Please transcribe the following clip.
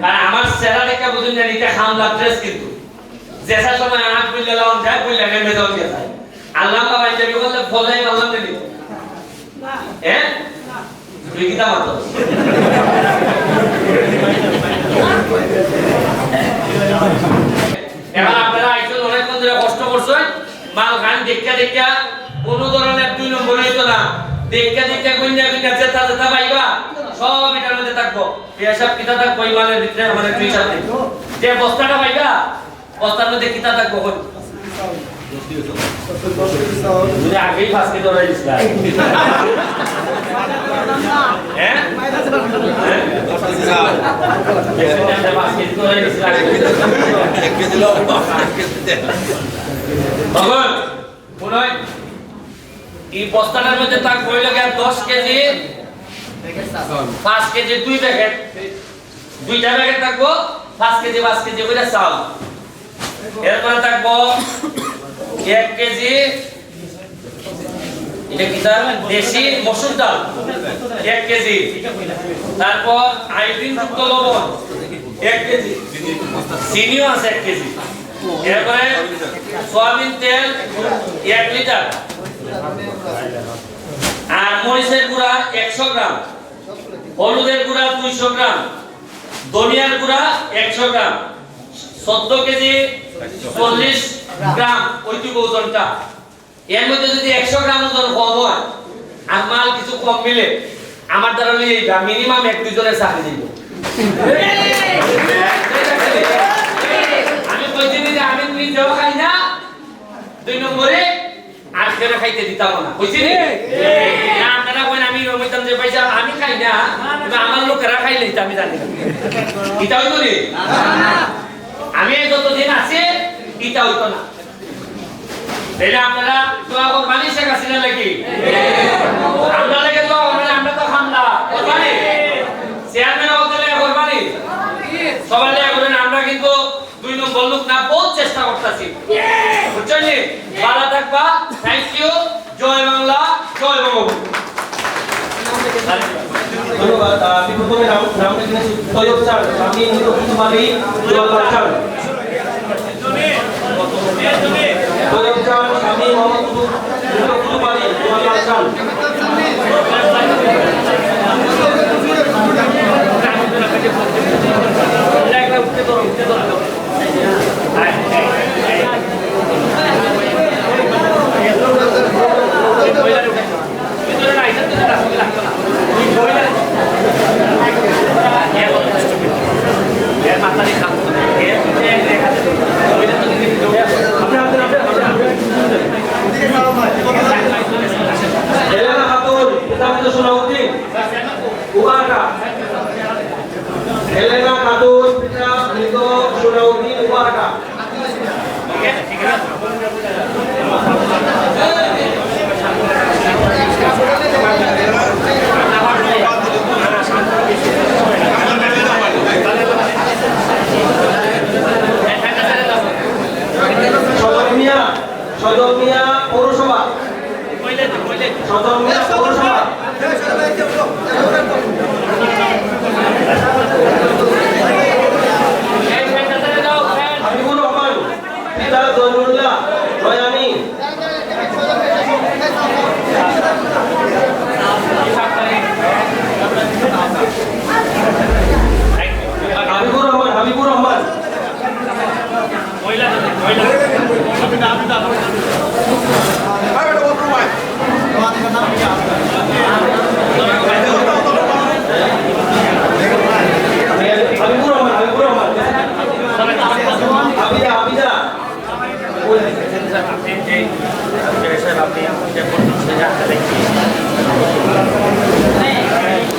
আর আমার চেহারা দেখে বুঝুন জানি এটা হামলা ড্রেস কিন্তু যেসা সময় আট বললে লাউন যায় বললে নেমে যাও দিয়ে যায় আল্লাহ বাবা ইন্টারভিউ করলে ফলাই আল্লাহ নেবে না হ্যাঁ তুই কি তা মাতো এখন আপনারা আইছেন অনেকক্ষণ ধরে কষ্ট করছেন মাল গান দেখা দেখা কোনো ধরনের 2 নম্বর হইতো না দেখা দেখা কইনা কইনা যেটা যেটা পাইবা সব এটার মধ্যে থাকবো পেশাব কিতা থাকবো ইমানের ভিতরে আমাদের দুই সাথে যে বস্তাটা পাইবা বস্তার মধ্যে কিতা থাকবো কোন যদি আগেই ফাঁসকে ধরে দিছিলা হ্যাঁ ভগবান পুনয় এই বস্তাটার মধ্যে তাক বই লাগে 10 কেজি 5 কেজি 2 প্যাকেট দুইটা প্যাকেট থাকবো 5 কেজি করে চাল এরপরে থাকবো 1 কেজি এটা কি তার দেশি মসুর ডাল 1 কেজি তারপর আয়োডিন যুক্ত লবণ 1 কেজি চিনিও আছে 1 কেজি এরপরে সয়াবিন তেল 1 লিটার আর মরিচের গুঁড়া 100 গ্রাম হলুদের গুঁড়া 200 গ্রাম ধনিয়ার গুঁড়া 100 গ্রাম 14 কেজি 40 গ্রাম ওইটুকু ওজনটা এর মধ্যে যদি 100 গ্রাম ওজন কম হয় আর মাল কিছু কম মিলে আমার দ্বারা লইবা মিনিমাম 1-2 জনের চাকরি দিব আমি কইছিনি যে আমি নিজেও খাই না 2 নম্বরে আর কেন খাইতে দিতাম না কইছিনি না আপনারা কইন আমি রমিতাম যে পয়সা আমি খাই না কিন্তু আমার লোকেরা খাইলে আমি জানি না এটা হইতো নি আমি যতদিন আছি এটা হইতো না তাইলে আপনারা দোয়া করবানি শেখ হাসিনা লাগি আমরা লাগে দোয়া করবেন আমরা তো খামলা করবানি চেয়ারম্যান হতে করবানি সবাই লাগে করেন আমরা কিন্তু 2 নম্বর লোক না বহুত চেষ্টা করতেছি বুঝছেন ভালো থাকবা থ্যাংক ইউ জয় বাংলা জয় বঙ্গবন্ধু ধন্যবাদ আমি প্রথমে নাম লিখেছি তৈয়ব চাঁদ আমি কুতুবালি জোয়ারলাল চাঁদ তৈয়ব চাঁদ আমি মোহাম্মদ কুতুবালি জোয়ারলাল চাঁদ Elena Khatun Pitra Nito Sunauddin Ubaraka Sodor Mia Purusaba Habibur Rahman Pita Donullah Royani Habibur Rahman Abida